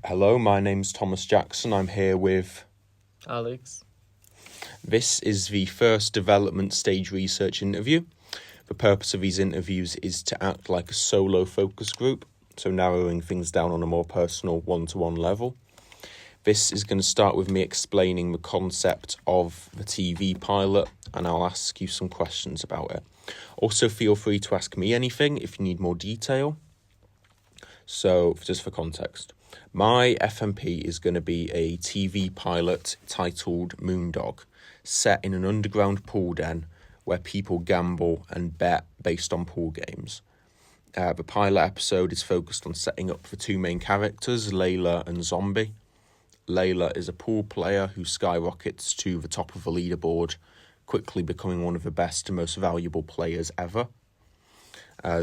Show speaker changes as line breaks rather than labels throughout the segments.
Hello, my name's Thomas Jackson. I'm here with...
Alex.
This is the first development stage research interview. The purpose of these interviews is to act like a solo focus group, so narrowing things down on a more personal one-to-one level. This is going to start with me explaining the concept of the TV pilot, and I'll ask you some questions about it. Also, feel free to ask me anything if you need more detail. So, just for context, my FMP is going to be a TV pilot titled Moondog, set in an underground pool den where people gamble and bet based on pool games. The pilot episode is focused on setting up the two main characters, Layla and Zombie. Layla is a pool player who skyrockets to the top of the leaderboard, quickly becoming one of the best and most valuable players ever.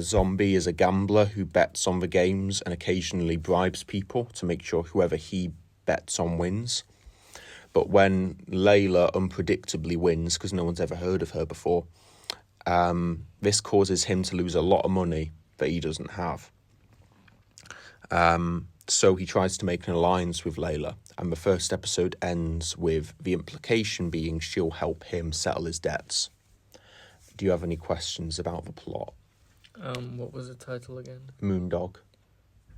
Zombie is a gambler who bets on the games and occasionally bribes people to make sure whoever he bets on wins. But when Layla unpredictably wins, because no one's ever heard of her before, this causes him to lose a lot of money that he doesn't have. So he tries to make an alliance with Layla, and the first episode ends with the implication being she'll help him settle his debts. Do you have any questions about the plot?
What was the title again?
Moondog.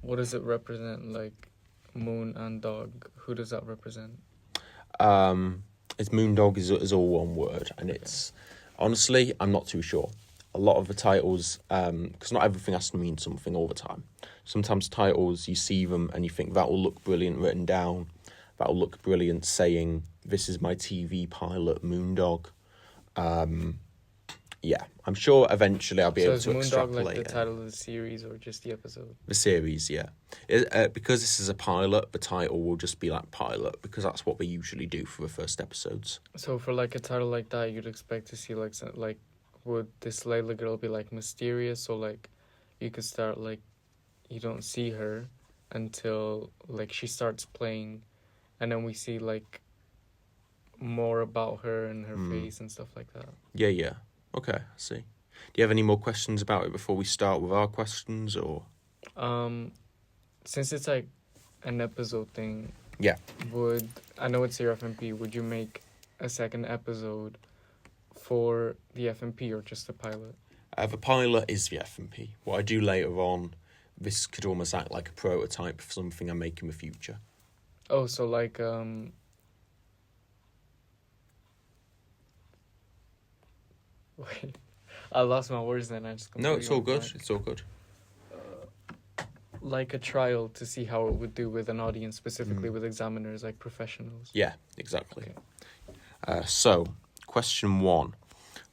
What does it represent? Like, moon and dog. Who does that represent?
It's Moondog is all one word, and it's honestly I'm not too sure. A lot of the titles, because not everything has to mean something all the time. Sometimes titles you see them and you think that will look brilliant written down, that will look brilliant saying this is my TV pilot Moondog. Yeah, I'm sure eventually I'll be able to extrapolate.
So is Moondog like the title of the series or just the episode?
The series, yeah. Because this is a pilot, the title will just be like pilot, because that's what they usually do for the first episodes.
So for like a title like that, you'd expect to see like would this Layla girl be like mysterious, or like you could start like you don't see her until like she starts playing, and then we see like more about her and her face and stuff like that.
Yeah. Okay, I see. Do you have any more questions about it before we start with our questions, or?
Since it's like an episode thing,
Yeah.
I know it's your FMP, would you make a second episode for the FMP or just the pilot?
The pilot is the FMP. What I do later on, this could almost act like a prototype for something I make in the future.
Oh, so like, wait, I lost my words then.
No, it's all good. It's all good.
Like a trial to see how it would do with an audience, specifically with examiners, like professionals.
Yeah, exactly.
Okay.
So, question 1.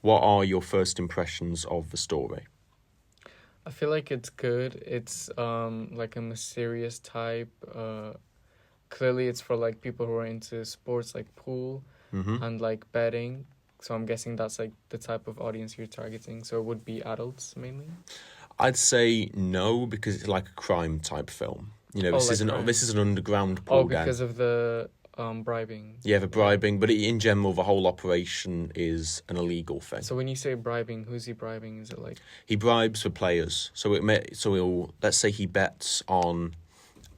What are your first impressions of the story?
I feel like it's good. It's like a mysterious type. Clearly it's for like people who are into sports like pool and like betting. So I'm guessing that's like the type of audience you're targeting. So it would be adults mainly?
I'd say no, because it's like a crime type film. You know, this is an underground pool den.
Because of the bribing.
Yeah, the bribing, but in general, the whole operation is an illegal thing.
So when you say bribing, who's he bribing? Is it like
he bribes the players? So he'll, let's say he bets on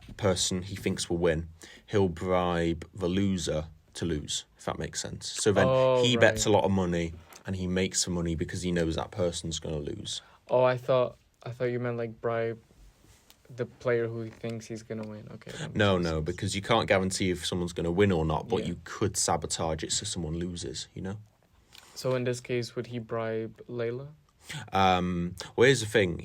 a person he thinks will win. He'll bribe the loser to lose, if that makes sense. So then he bets a lot of money, and he makes the money because he knows that person's going to lose.
Oh, I thought you meant like bribe the player who thinks he's going to win. Okay.
No, because you can't guarantee if someone's going to win or not, but you could sabotage it so someone loses, you know?
So in this case, would he bribe Layla?
Well, here's the thing.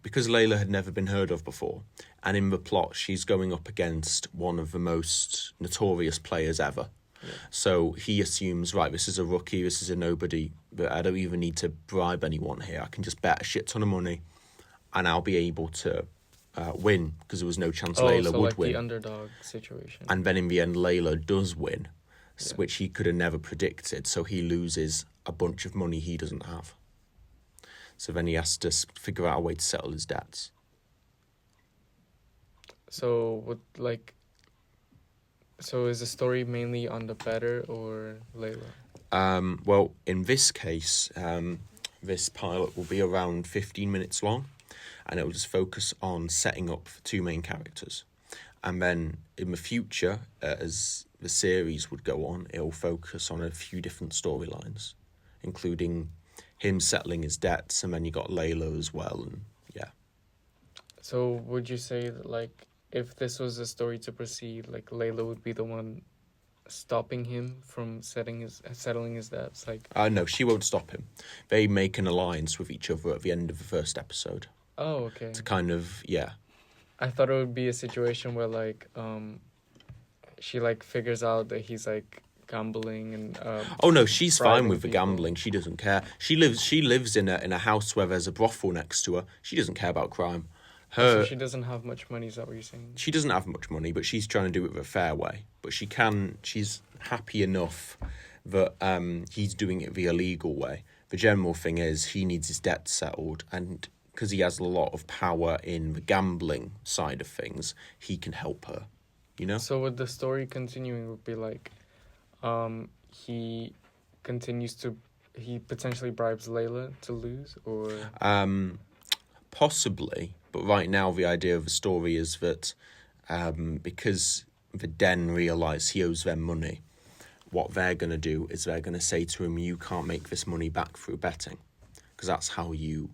Because Layla had never been heard of before, and in the plot, she's going up against one of the most notorious players ever. Yeah. So he assumes, right, this is a rookie, this is a nobody, but I don't even need to bribe anyone here. I can just bet a shit ton of money, and I'll be able to win, because there was no chance Layla would
like
win.
The underdog situation.
And then in the end, Layla does win, which he could have never predicted. So he loses a bunch of money he doesn't have. So then he has to figure out a way to settle his debts.
So is the story mainly on the bettor or Layla?
Well, in this case, this pilot will be around 15 minutes long, and it will just focus on setting up two main characters. And then in the future, as the series would go on, it'll focus on a few different storylines, including him settling his debts, and then you got Layla as well, and yeah.
So would you say that, like, if this was a story to proceed, like, Layla would be the one stopping him from settling his debts? Like,
No, she won't stop him. They make an alliance with each other at the end of the first episode.
oh, okay.
To kind of, yeah.
I thought it would be a situation where, like, she, like, figures out that he's, like, gambling and
Oh no, she's fine
bribing
with the
people.
gambling. She doesn't care. She lives in a house where there's a brothel next to her. She doesn't care about crime.
So she doesn't have much money, is that what you're saying?
She doesn't have much money, but she's trying to do it the fair way. But she's happy enough that he's doing it the illegal way. The general thing is he needs his debt settled, and because he has a lot of power in the gambling side of things, he can help her, you know?
So would the story continuing would be like, he potentially bribes Layla to lose, or
Possibly, but right now the idea of the story is that because the Den realise he owes them money, what they're going to do is they're going to say to him, you can't make this money back through betting, because that's how you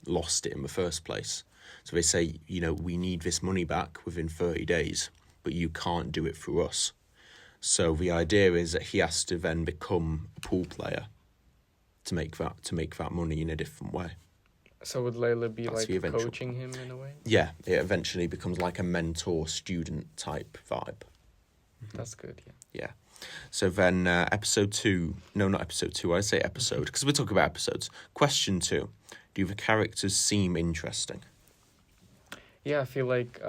lost it in the first place. So they say, we need this money back within 30 days, but you can't do it through us. So the idea is that he has to then become a pool player to make that money in a different way.
so would Layla be
That's the
like
eventual
coaching him in a way?
Yeah, it eventually becomes like a mentor-student type vibe.
That's good, yeah.
Yeah. So then episode 2... No, not episode 2. I say episode, because we're talking about episodes. Question 2. Do the characters seem interesting?
Yeah, I feel like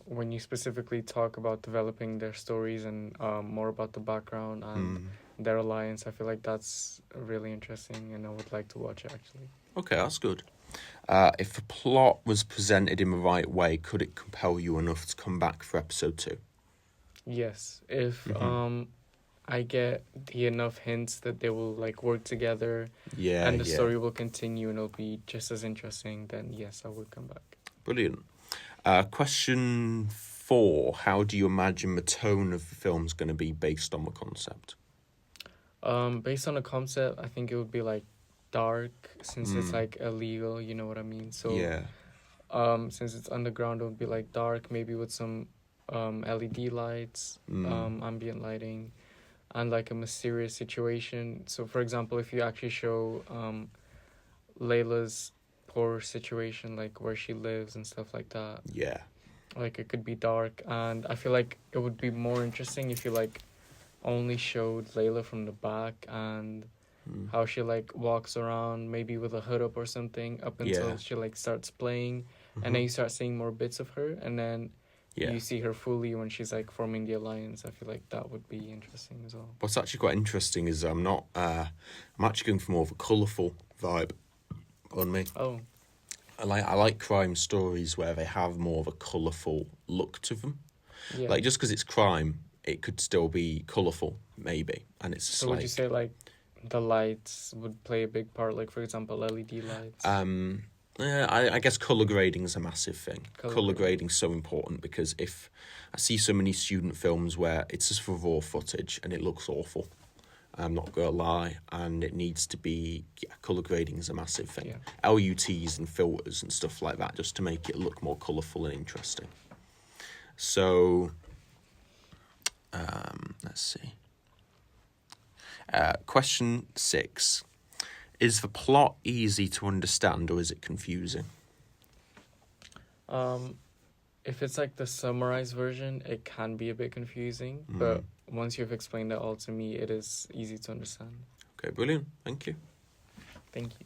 when you specifically talk about developing their stories and more about the background and their alliance, I feel like that's really interesting, and I would like to watch it, actually.
Okay, that's good. If the plot was presented in the right way, could it compel you enough to come back for episode 2?
Yes, if I get enough hints that they will like work together
Yeah,
and the story will continue and it'll be just as interesting, then yes, I would come back.
Brilliant. Question 4. How do you imagine the tone of the film's going to be based on the concept?
Based on the concept, I think it would be like dark, since it's like illegal, you know what I mean? So
Yeah.
Since it's underground, it would be like dark, maybe with some LED lights, ambient lighting, and like a mysterious situation. So for example, if you actually show Layla's poor situation, like where she lives and stuff like that,
Yeah.
like it could be dark, and I feel like it would be more interesting if you like only showed Layla from the back and how she like walks around, maybe with a hood up or something, up until she like starts playing, and then you start seeing more bits of her, and then you see her fully when she's like forming the alliance. I feel like that would be interesting as well.
What's actually quite interesting is I'm actually going for more of a colourful vibe on me.
Oh,
I like crime stories where they have more of a colourful look to them.
yeah.
Like, just because it's crime, it could still be colourful, maybe. And it's just
So would you say like the lights would play a big part, like for example LED lights?
I guess colour grading is a massive thing.
Colour
Colour grading's so important, because if I see so many student films where it's just for raw footage and it looks awful, I'm not going to lie, and it needs to be, colour grading is a massive thing.
Yeah.
LUTs and filters and stuff like that, just to make it look more colourful and interesting. So, let's see. Question 6. Is the plot easy to understand, or is it confusing?
If it's like the summarized version, it can be a bit confusing, but once you've explained it all to me, it is easy to understand.
Okay, brilliant. Thank you.
Thank you.